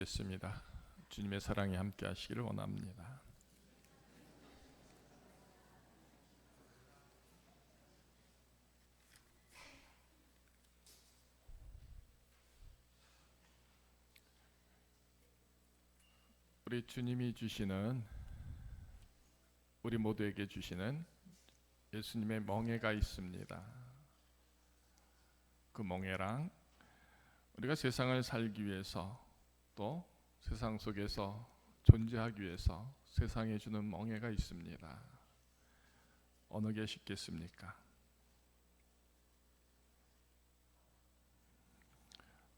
겠습니다. 주님의 사랑이 함께 하시기를 원합니다. 우리 주님이 주시는, 우리 모두에게 주시는 예수님의 멍에가 있습니다. 그 멍에랑 우리가 세상을 살기 위해서, 또 세상 속에서 존재하기 위해서 세상에 주는 멍에가 있습니다. 어느 게 쉽겠습니까?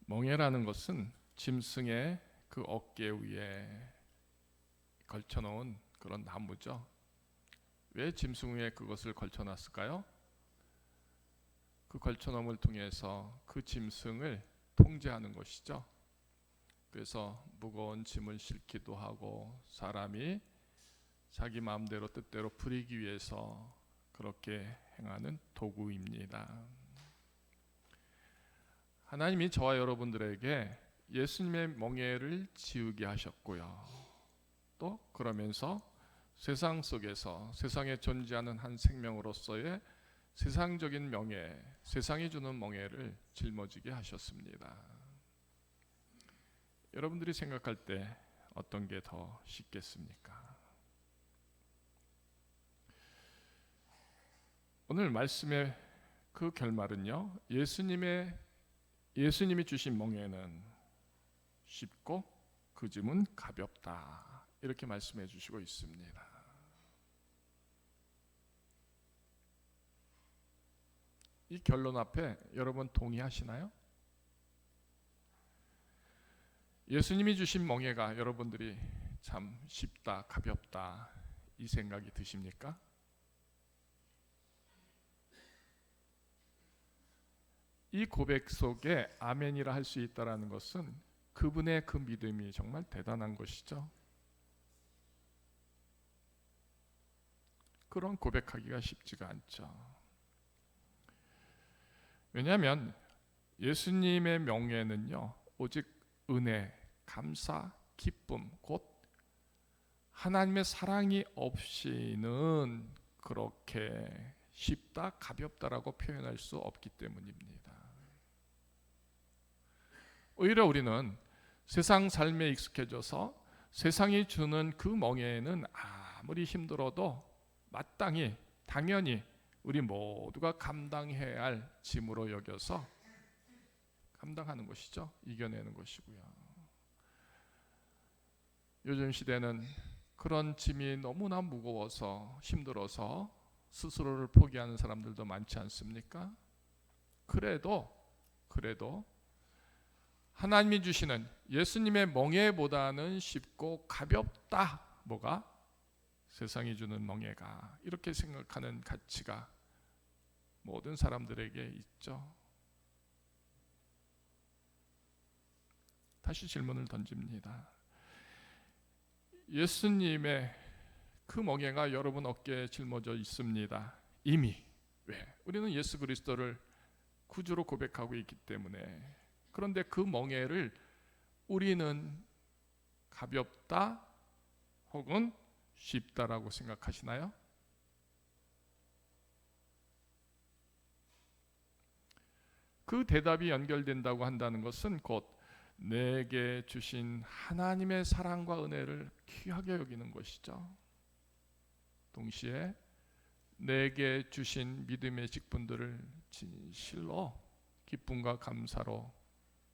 멍에라는 것은 짐승의 그 어깨 위에 걸쳐놓은 그런 나무죠. 왜 짐승 위에 그것을 걸쳐놨을까요? 그 걸쳐놓음을 통해서 그 짐승을 통제하는 것이죠. 그래서 무거운 짐을 싣기도 하고 사람이 자기 마음대로 뜻대로 부리기 위해서 그렇게 행하는 도구입니다. 하나님이 저와 여러분들에게 예수님의 멍에를 지우게 하셨고요. 또 그러면서 세상 속에서 세상에 존재하는 한 생명으로서의 세상적인 멍에, 세상이 주는 멍에를 짊어지게 하셨습니다. 여러분들이 생각할 때 어떤 게 더 쉽겠습니까? 오늘 말씀의 그 결말은요, 예수님이 주신 멍에는 쉽고 그 짐은 가볍다, 이렇게 말씀해 주시고 있습니다. 이 결론 앞에 여러분 동의하시나요? 예수님이 주신 멍에가 여러분들이 참 쉽다, 가볍다, 이 생각이 드십니까? 이 고백 속에 아멘이라 할 수 있다는 것은 그분의 그 믿음이 정말 대단한 것이죠. 그런 고백하기가 쉽지가 않죠. 왜냐하면 예수님의 멍에는요, 오직 은혜, 감사, 기쁨, 곧 하나님의 사랑이 없이는 그렇게 쉽다, 가볍다라고 표현할 수 없기 때문입니다. 오히려 우리는 세상 삶에 익숙해져서 세상이 주는 그 멍에는 아무리 힘들어도 마땅히, 당연히 우리 모두가 감당해야 할 짐으로 여겨서 감당하는 것이죠. 이겨내는 것이고요. 요즘 시대는 그런 짐이 너무나 무거워서 힘들어서 스스로를 포기하는 사람들도 많지 않습니까? 그래도 하나님이 주시는 예수님의 멍에보다는 쉽고 가볍다. 뭐가? 세상이 주는 멍에가. 이렇게 생각하는 가치가 모든 사람들에게 있죠. 다시 질문을 던집니다. 예수님의 그 멍에가 여러분 어깨에 짊어져 있습니다. 이미. 왜? 우리는 예수 그리스도를 구주로 고백하고 있기 때문에. 그런데 그 멍에를 우리는 가볍다 혹은 쉽다라고 생각하시나요? 그 대답이 연결된다고 한다는 것은 곧 내게 주신 하나님의 사랑과 은혜를 귀하게 여기는 것이죠. 동시에 내게 주신 믿음의 직분들을 진실로 기쁨과 감사로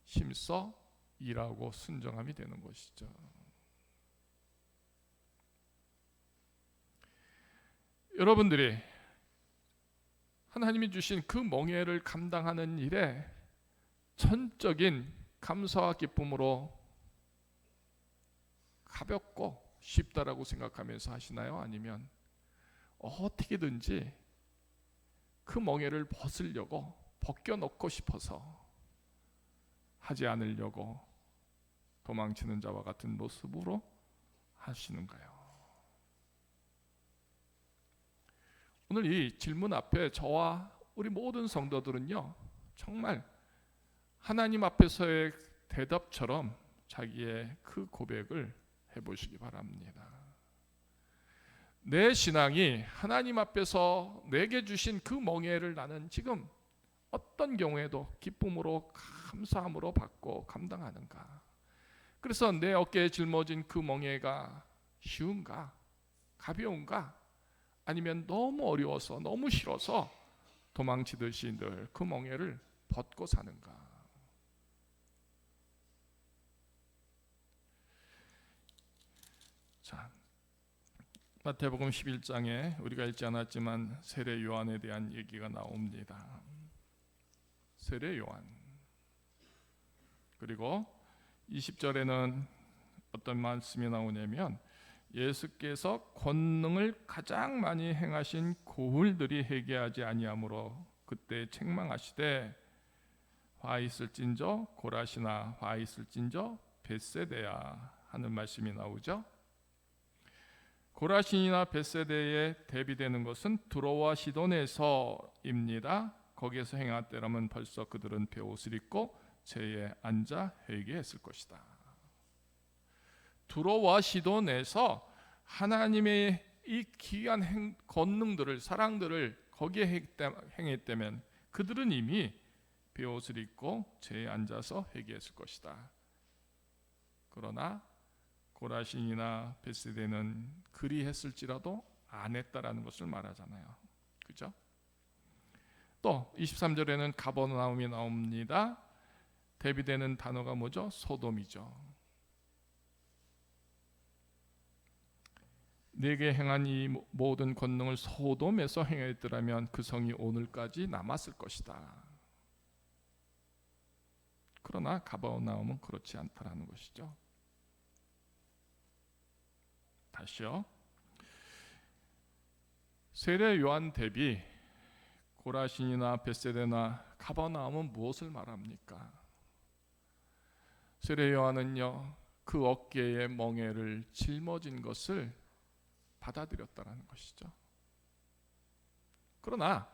힘써 일하고 순종함이 되는 것이죠. 여러분들이 하나님이 주신 그 멍에를 감당하는 일에 전적인 감사와 기쁨으로 가볍고 쉽다라고 생각하면서 하시나요? 아니면 어떻게든지 그 멍에를 벗겨놓고 싶어서 하지 않으려고 도망치는 자와 같은 모습으로 하시는가요? 오늘 이 질문 앞에 저와 우리 모든 성도들은요, 정말 하나님 앞에서의 대답처럼 자기의 그 고백을 해보시기 바랍니다. 내 신앙이 하나님 앞에서 내게 주신 그 멍에를 나는 지금 어떤 경우에도 기쁨으로 감사함으로 받고 감당하는가? 그래서 내 어깨에 짊어진 그 멍에가 쉬운가? 가벼운가? 아니면 너무 어려워서 너무 싫어서 도망치듯이 늘 그 멍에를 벗고 사는가? 자, 마태복음 11장에 우리가 읽지 않았지만 세례 요한에 대한 얘기가 나옵니다. 세례 요한. 그리고 20절에는 어떤 말씀이 나오냐면 예수께서 권능을 가장 많이 행하신 고을들이 회개하지 아니하므로 그때 책망하시되 화 있을진저 고라시나 화 있을진저 벳세대야 하는 말씀이 나오죠. 고라신이나 벳세대에 대비되는 것은 두로와 시돈에서입니다. 거기에서 행하였더라면 벌써 그들은 베옷을 입고 제에 앉아 회개했을 것이다. 두로와 시돈에서 하나님의 이 귀한 권능들을 사랑들을 거기에 행했다면 그들은 이미 베옷을 입고 제에 앉아서 회개했을 것이다. 그러나 고라신이나 벳세대는 그리했을지라도 안 했다라는 것을 말하잖아요. 그죠? 또 23절에는 가버나움이 나옵니다. 대비되는 단어가 뭐죠? 소돔이죠. 내게 행한 이 모든 권능을 소돔에서 행했더라면 그 성이 오늘까지 남았을 것이다. 그러나 가버나움은 그렇지 않다라는 것이죠. 다시요. 세례 요한 대비 고라신이나 벳세대나 가버나움은 무엇을 말합니까? 세례 요한은요, 그 어깨에 멍에를 짊어진 것을 받아들였다라는 것이죠. 그러나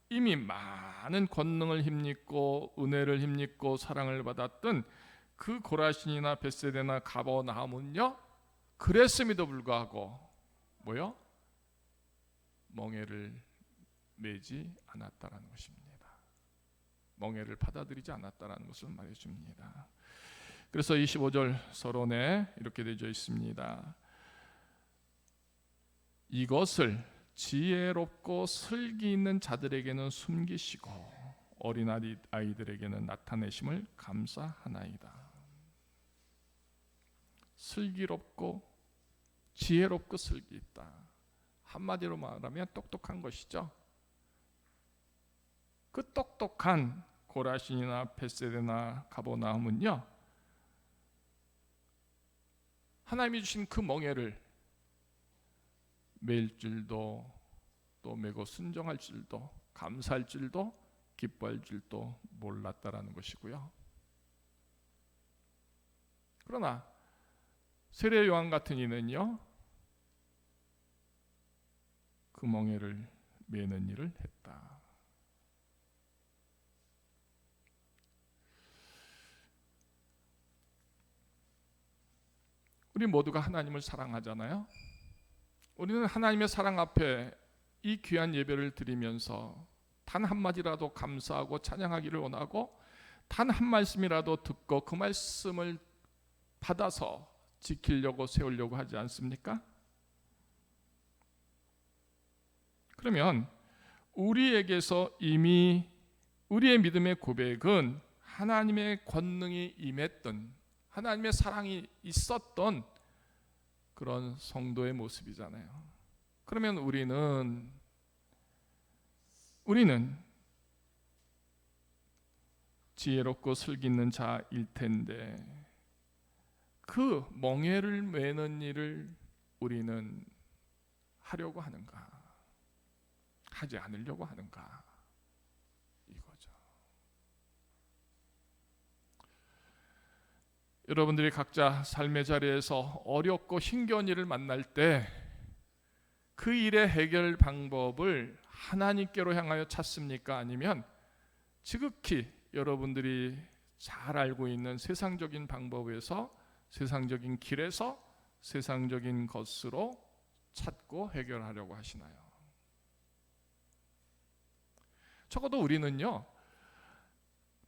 이미 많은 권능을 힘입고 은혜를 힘입고 사랑을 받았던 그 고라신이나 벳세대나 가버나움은요, 그랬음에도 불구하고 뭐요? 멍에를 매지 않았다라는 것입니다. 멍에를 받아들이지 않았다라는 것을 말해줍니다. 그래서 25절 서론에 이렇게 되어 있습니다. 이것을 지혜롭고 슬기 있는 자들에게는 숨기시고 어린 아이들에게는 나타내심을 감사하나이다. 슬기롭고 지혜롭고 슬기 있다. 한마디로 말하면 똑똑한 것이죠. 그 똑똑한 고라신이나 벳세대나 가버나움은요, 하나님이 주신 그 멍에를 매일 줄도 또 매고 순종할 줄도 감사할 줄도 기뻐할 줄도 몰랐다라는 것이고요. 그러나 세례 요한 같은 이는요, 그 멍에를 매는 일을 했다. 우리 모두가 하나님을 사랑하잖아요. 우리는 하나님의 사랑 앞에 이 귀한 예배를 드리면서 단 한마디라도 감사하고 찬양하기를 원하고 단 한 말씀이라도 듣고 그 말씀을 받아서 지키려고 세우려고 하지 않습니까? 그러면 우리에게서 이미 우리의 믿음의 고백은 하나님의 권능이 임했던 하나님의 사랑이 있었던 그런 성도의 모습이잖아요. 그러면 우리는 지혜롭고 슬기 있는 자일 텐데 그 멍에를 매는 일을 우리는 하려고 하는가? 하지 않으려고 하는가? 이거죠. 여러분들이 각자 삶의 자리에서 어렵고 힘겨운 일을 만날 때 그 일의 해결 방법을 하나님께로 향하여 찾습니까? 아니면 지극히 여러분들이 잘 알고 있는 세상적인 방법에서 세상적인 길에서 세상적인 것으로 찾고 해결하려고 하시나요? 적어도 우리는요,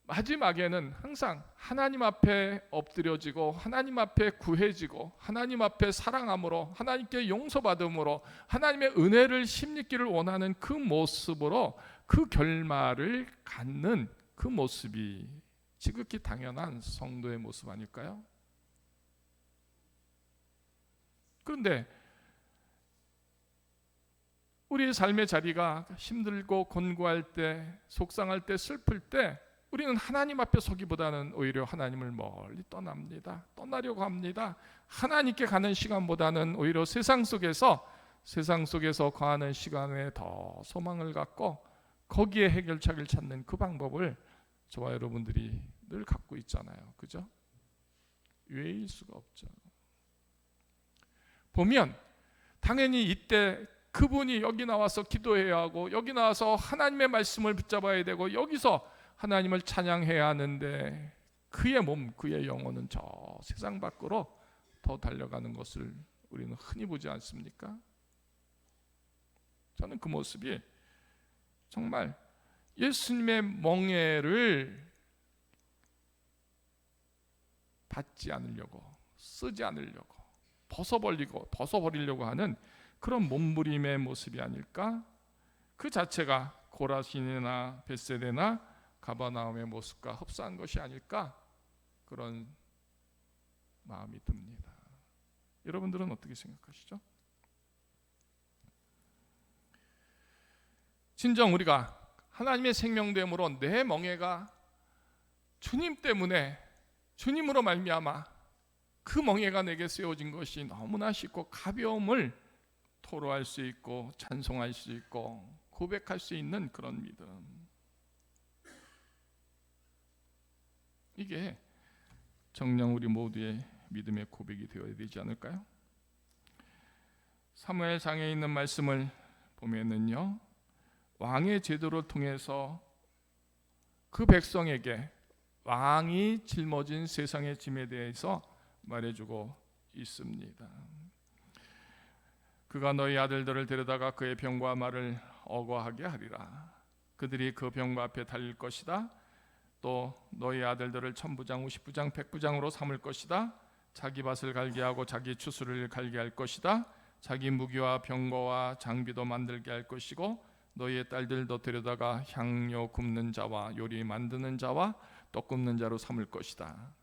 마지막에는 항상 하나님 앞에 엎드려지고 하나님 앞에 구해지고 하나님 앞에 사랑함으로 하나님께 용서받음으로 하나님의 은혜를 힘입기를 원하는 그 모습으로 그 결말을 갖는 그 모습이 지극히 당연한 성도의 모습 아닐까요? 그런데 우리의 삶의 자리가 힘들고 곤고할 때, 속상할 때, 슬플 때 우리는 하나님 앞에 서기보다는 오히려 하나님을 멀리 떠납니다. 떠나려고 합니다. 하나님께 가는 시간보다는 오히려 세상 속에서 거하는 시간에 더 소망을 갖고 거기에 해결책을 찾는 그 방법을 저와 여러분들이 늘 갖고 있잖아요. 그죠? 외일 수가 없죠. 보면 당연히 이때 그분이 여기 나와서 기도해야 하고 여기 나와서 하나님의 말씀을 붙잡아야 되고 여기서 하나님을 찬양해야 하는데 그의 몸, 그의 영혼은 저 세상 밖으로 더 달려가는 것을 우리는 흔히 보지 않습니까? 저는 그 모습이 정말 예수님의 멍에를 받지 않으려고, 쓰지 않으려고, 벗어버리려고 하는 그런 몸부림의 모습이 아닐까? 그 자체가 고라신이나 벳세데나 가버나움의 모습과 흡사한 것이 아닐까? 그런 마음이 듭니다. 여러분들은 어떻게 생각하시죠? 진정 우리가 하나님의 생명됨으로 내 멍에가 주님 때문에, 주님으로 말미암아 그 멍에가 내게 세워진 것이 너무나 쉽고 가벼움을 토로할 수 있고 찬송할 수 있고 고백할 수 있는 그런 믿음, 이게 정녕 우리 모두의 믿음의 고백이 되어야 되지 않을까요? 사무엘상에 있는 말씀을 보면은요, 왕의 제도를 통해서 그 백성에게 왕이 짊어진 세상의 짐에 대해서 말해주고 있습니다. 그가 너희 아들들을 데려다가 그의 병과 말을 어거하게 하리라. 그들이 그 병과 앞에 달릴 것이다. 또 너희 아들들을 천부장, 오십부장, 백부장으로 삼을 것이다. 자기 밭을 갈게 하고 자기 추수를 갈게 할 것이다. 자기 무기와 병거와 장비도 만들게 할 것이고 너희의 딸들도 데려다가 향료 굽는 자와 요리 만드는 자와 떡 굽는 자로 삼을 것이다.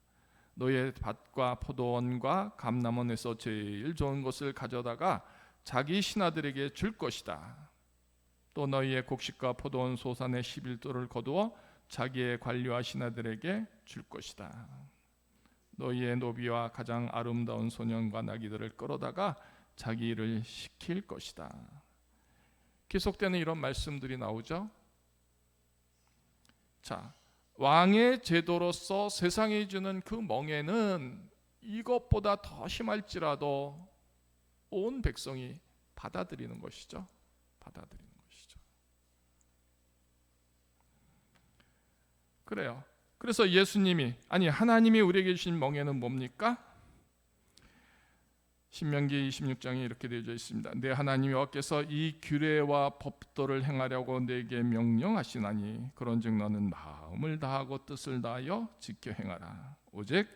너희의 밭과 포도원과 감람원에서 제일 좋은 것을 가져다가 자기 신하들에게 줄 것이다. 또 너희의 곡식과 포도원 소산의 11도를 거두어 자기의 관리와 신하들에게 줄 것이다. 너희의 노비와 가장 아름다운 소년과 나귀들을 끌어다가 자기 일을 시킬 것이다. 계속되는 이런 말씀들이 나오죠. 자, 왕의 제도로서 세상이 주는 그 멍에는 이것보다 더 심할지라도 온 백성이 받아들이는 것이죠. 받아들이는 것이죠. 그래요. 그래서 예수님이, 아니 하나님이 우리에게 주신 멍에는 뭡니까? 신명기 26장에 이렇게 되어져 있습니다. 내 하나님 여호와께서 이 규례와 법도를 행하려고 내게 명령하시나니 그런즉 너는 마음을 다하고 뜻을 다하여 지켜 행하라. 오직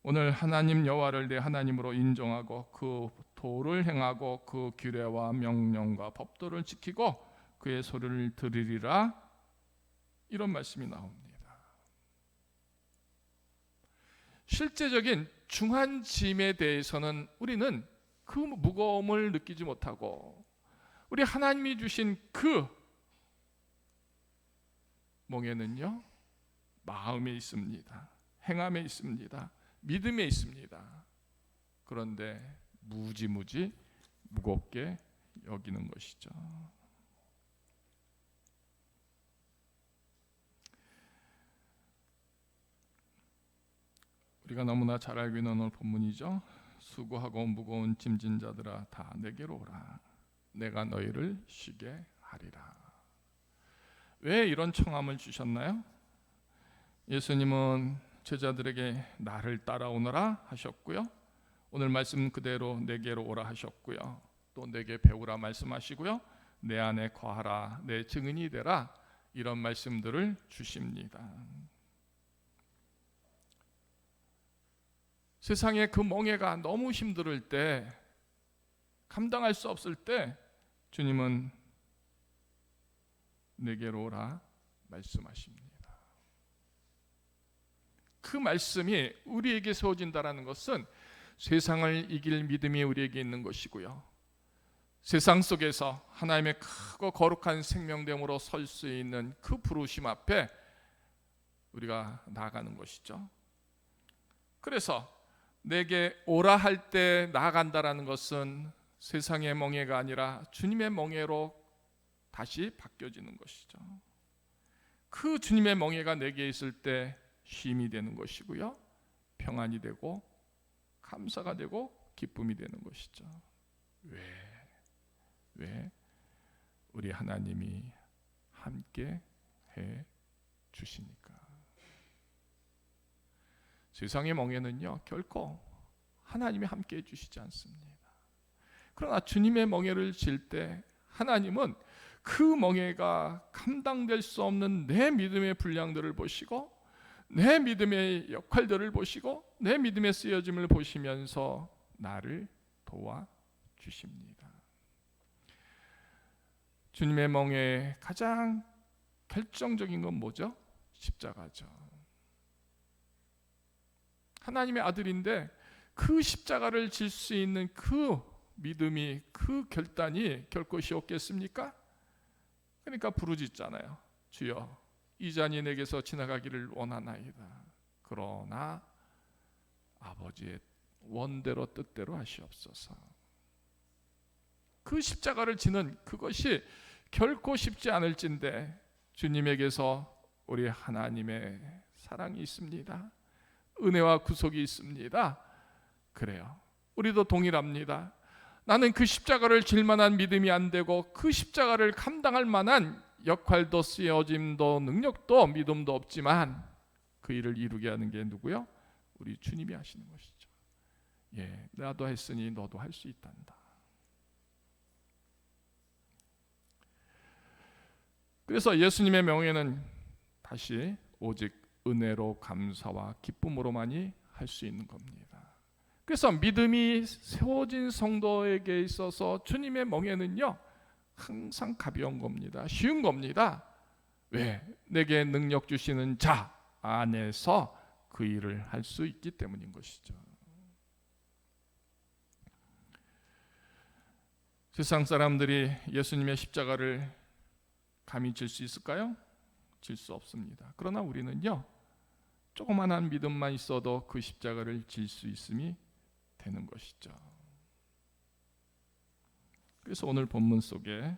오늘 하나님 여호와를 내 하나님으로 인정하고 그 도를 행하고 그 규례와 명령과 법도를 지키고 그의 소리를 들으리라. 이런 말씀이 나옵니다. 실제적인 중한 짐에 대해서는 우리는 그 무거움을 느끼지 못하고 우리 하나님이 주신 그 멍에는요, 마음에 있습니다. 행함에 있습니다. 믿음에 있습니다. 그런데 무지무지 무겁게 여기는 것이죠. 우리가 너무나 잘 알고 있는 오늘 본문이죠. 수고하고 무거운 짐진 자들아 다 내게로 오라. 내가 너희를 쉬게 하리라. 왜 이런 청함을 주셨나요? 예수님은 제자들에게 나를 따라오너라 하셨고요. 오늘 말씀 그대로 내게로 오라 하셨고요. 또 내게 배우라 말씀하시고요. 내 안에 거하라, 내 증인이 되라, 이런 말씀들을 주십니다. 세상에 그 멍에가 너무 힘들 때, 감당할 수 없을 때 주님은 내게로 오라 말씀하십니다. 그 말씀이 우리에게 세워진다는 것은 세상을 이길 믿음이 우리에게 있는 것이고요, 세상 속에서 하나님의 크고 거룩한 생명됨으로 설 수 있는 그 부르심 앞에 우리가 나아가는 것이죠. 그래서 내게 오라 할 때 나아간다라는 것은 세상의 멍에가 아니라 주님의 멍에로 다시 바뀌어지는 것이죠. 그 주님의 멍에가 내게 있을 때 쉼이 되는 것이고요, 평안이 되고 감사가 되고 기쁨이 되는 것이죠. 왜? 우리 하나님이 함께 해 주시니까. 세상의 멍에는요, 결코 하나님이 함께 해 주시지 않습니다. 그러나 주님의 멍에를 질 때 하나님은 그 멍에가 감당될 수 없는 내 믿음의 분량들을 보시고, 내 믿음의 역할들을 보시고, 내 믿음의 쓰여짐을 보시면서 나를 도와주십니다. 주님의 멍에 가장 결정적인 건 뭐죠? 십자가죠. 하나님의 아들인데 그 십자가를 질 수 있는 그 믿음이, 그 결단이 결코 쉬웠겠습니까? 그러니까 부르짖잖아요. 주여, 이 잔이 내게서 지나가기를 원하나이다. 그러나 아버지의 원대로 뜻대로 하시옵소서. 그 십자가를 지는 그것이 결코 쉽지 않을진데 주님에게서 우리 하나님의 사랑이 있습니다. 은혜와 구속이 있습니다. 그래요. 우리도 동일합니다. 나는 그 십자가를 질 만한 믿음이 안 되고 그 십자가를 감당할 만한 역할도 쓰여짐도 능력도 믿음도 없지만 그 일을 이루게 하는 게 누구요? 우리 주님이 하시는 것이죠. 나도 했으니 너도 할 수 있단다. 그래서 예수님의 명예는 다시 오직 은혜로 감사와 기쁨으로만이 할 수 있는 겁니다. 그래서 믿음이 세워진 성도에게 있어서 주님의 멍에는요, 항상 가벼운 겁니다. 쉬운 겁니다. 왜? 내게 능력 주시는 자 안에서 그 일을 할 수 있기 때문인 것이죠. 세상 사람들이 예수님의 십자가를 감히 질 수 있을까요? 질 수 없습니다. 그러나 우리는요, 조그만한 믿음만 있어도 그 십자가를 질 수 있음이 되는 것이죠. 그래서 오늘 본문 속에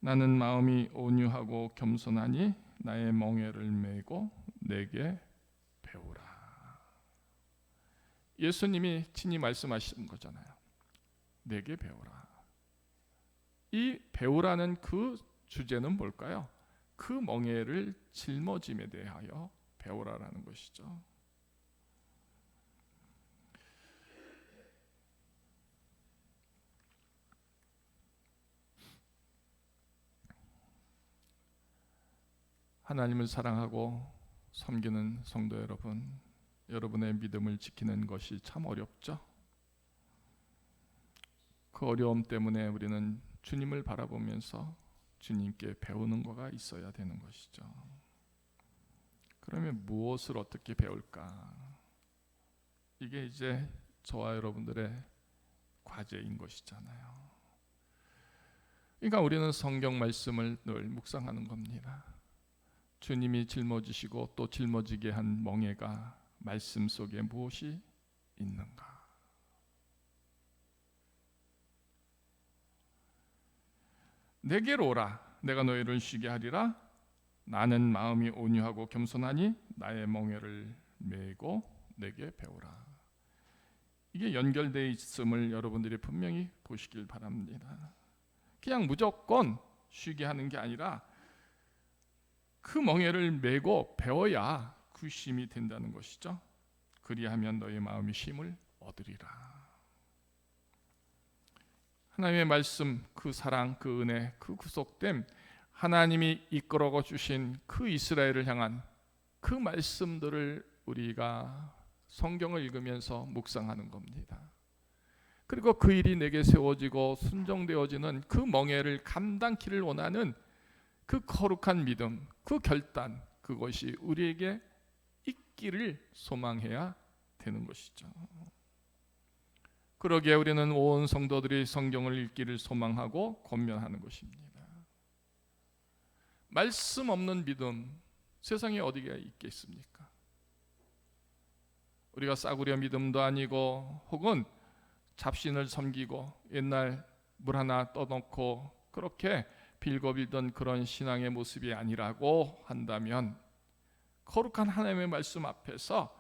나는 마음이 온유하고 겸손하니 나의 멍에를 메고 내게 배우라. 예수님이 친히 말씀하신 거잖아요. 내게 배우라. 이 배우라는 그 주제는 뭘까요? 그 멍에를 짊어짐에 대하여 배우라라는 것이죠. 하나님을 사랑하고 섬기는 성도 여러분, 여러분의 믿음을 지키는 것이 참 어렵죠. 그 어려움 때문에 우리는 주님을 바라보면서 주님께 배우는 거가 있어야 되는 것이죠. 그러면 무엇을 어떻게 배울까? 이게 이제 저와 여러분들의 과제인 것이잖아요. 그러니까 우리는 성경 말씀을 늘 묵상하는 겁니다. 주님이 짊어지시고 또 짊어지게 한 멍에가 말씀 속에 무엇이 있는가? 내게로 오라. 내가 너희를 쉬게 하리라. 나는 마음이 온유하고 겸손하니 나의 멍에를 메고 내게 배우라. 이게 연결되어 있음을 여러분들이 분명히 보시길 바랍니다. 그냥 무조건 쉬게 하는 게 아니라 그 멍에를 메고 배워야 그 부심이 된다는 것이죠. 그리하면 너의 마음이 쉼을 얻으리라. 하나님의 말씀, 그 사랑, 그 은혜, 그 구속됨, 하나님이 이끌어 주신 그 이스라엘을 향한 그 말씀들을 우리가 성경을 읽으면서 묵상하는 겁니다. 그리고 그 일이 내게 세워지고 순종되어지는 그 멍에를 감당키를 원하는 그 거룩한 믿음, 그 결단, 그것이 우리에게 있기를 소망해야 되는 것이죠. 그러기에 우리는 온 성도들이 성경을 읽기를 소망하고 권면하는 것입니다. 말씀 없는 믿음, 세상에 어디가 있겠습니까? 우리가 싸구려 믿음도 아니고 혹은 잡신을 섬기고 옛날 물 하나 떠놓고 그렇게 빌고빌던 그런 신앙의 모습이 아니라고 한다면, 거룩한 하나님의 말씀 앞에서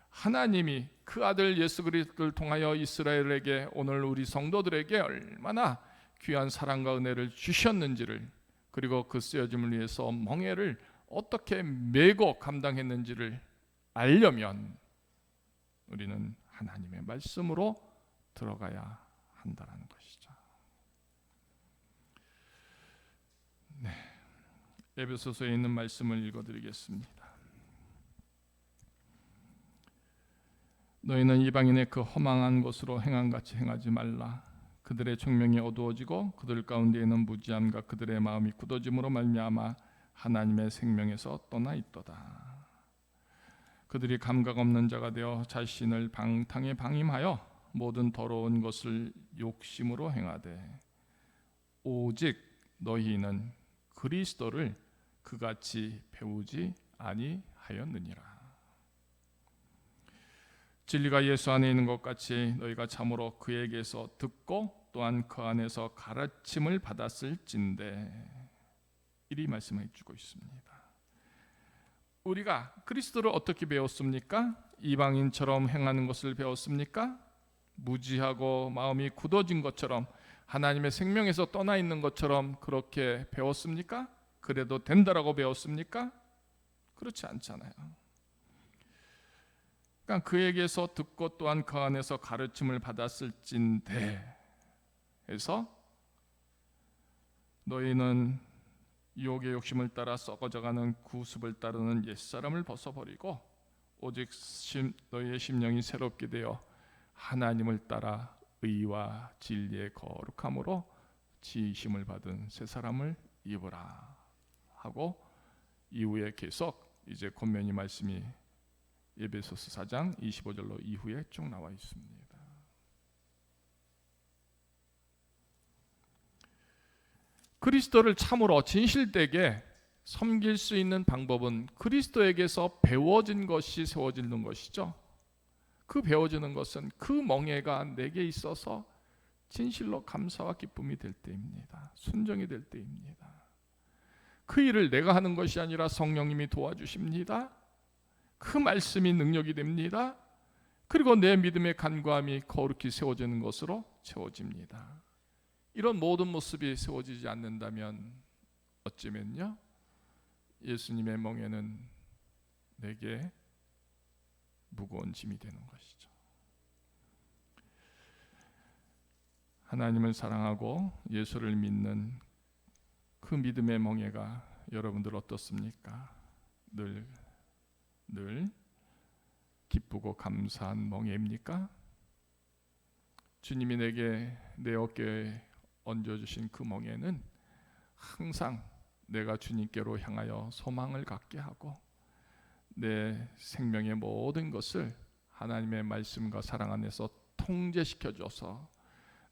하나님이 그 아들 예수 그리스도를 통하여 이스라엘에게, 오늘 우리 성도들에게 얼마나 귀한 사랑과 은혜를 주셨는지를, 그리고 그 쓰여짐을 위해서 멍에를 어떻게 메고 감당했는지를 알려면 우리는 하나님의 말씀으로 들어가야 한다는 것이죠. 네, 에베소서에 있는 말씀을 읽어드리겠습니다. 너희는 이방인의 그 허망한 것으로 행함같이 행하지 말라. 그들의 총명이 어두워지고 그들 가운데에는 무지함과 그들의 마음이 굳어짐으로 말미암아 하나님의 생명에서 떠나 있도다. 그들이 감각 없는 자가 되어 자신을 방탕에 방임하여 모든 더러운 것을 욕심으로 행하되, 오직 너희는 그리스도를 그같이 배우지 아니하였느니라. 진리가 예수 안에 있는 것 같이 너희가 참으로 그에게서 듣고 또한 그 안에서 가르침을 받았을진대. 이리 말씀해 주고 있습니다. 우리가 그리스도를 어떻게 배웠습니까? 이방인처럼 행하는 것을 배웠습니까? 무지하고 마음이 굳어진 것처럼, 하나님의 생명에서 떠나 있는 것처럼 그렇게 배웠습니까? 그래도 된다라고 배웠습니까? 그렇지 않잖아요. 그러니까 그에게서 듣고 또한 그 안에서 가르침을 받았을진대 해서, 너희는 유혹의 욕심을 따라 썩어져가는 구습을 따르는 옛사람을 벗어버리고 오직 너희의 심령이 새롭게 되어 하나님을 따라 의와 진리의 거룩함으로 지으심을 받은 새 사람을 입으라 하고, 이후에 계속 이제 권면이 말씀이 에베소서 4장 25절로 이후에 쭉 나와 있습니다. 그리스도를 참으로 진실되게 섬길 수 있는 방법은 그리스도에게서 배워진 것이 세워지는 것이죠. 그 배워지는 것은 그 멍에가 내게 있어서 진실로 감사와 기쁨이 될 때입니다. 순종이 될 때입니다. 그 일을 내가 하는 것이 아니라 성령님이 도와주십니다. 그 말씀이 능력이 됩니다. 그리고 내 믿음의 간구함이 거룩히 세워지는 것으로 채워집니다. 이런 모든 모습이 세워지지 않는다면 어쩌면요, 예수님의 멍에는 내게 무거운 짐이 되는 것이죠. 하나님을 사랑하고 예수를 믿는 그 믿음의 멍에가 여러분들 어떻습니까? 늘 기쁘고 감사한 멍에입니까? 주님이 내게 내 어깨에 얹어주신 그 멍에는 항상 내가 주님께로 향하여 소망을 갖게 하고 내 생명의 모든 것을 하나님의 말씀과 사랑 안에서 통제시켜줘서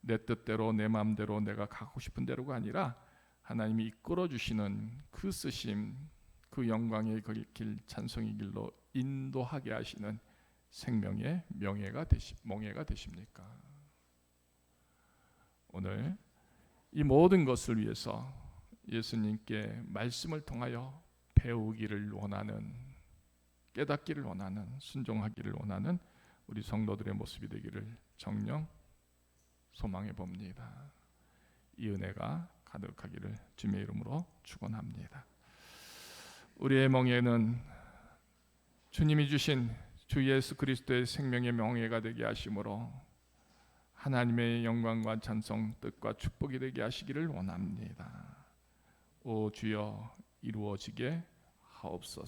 내 뜻대로 내 마음대로 내가 가고 싶은 대로가 아니라 하나님이 이끌어주시는 그 쓰심, 그 영광의 길, 찬송의 길로 인도하게 하시는 생명의 멍에가 되십니까? 오늘 이 모든 것을 위해서 예수님께 말씀을 통하여 배우기를 원하는, 깨닫기를 원하는, 순종하기를 원하는 우리 성도들의 모습이 되기를 정녕 소망해 봅니다. 이 은혜가 가득하기를 주님의 이름으로 축원합니다. 우리의 멍에는 주님이 주신 주 예수 그리스도의 생명의 명예가 되게 하심으로 하나님의 영광과 찬송, 뜻과 축복이 되게 하시기를 원합니다. 오 주여, 이루어지게 하옵소서.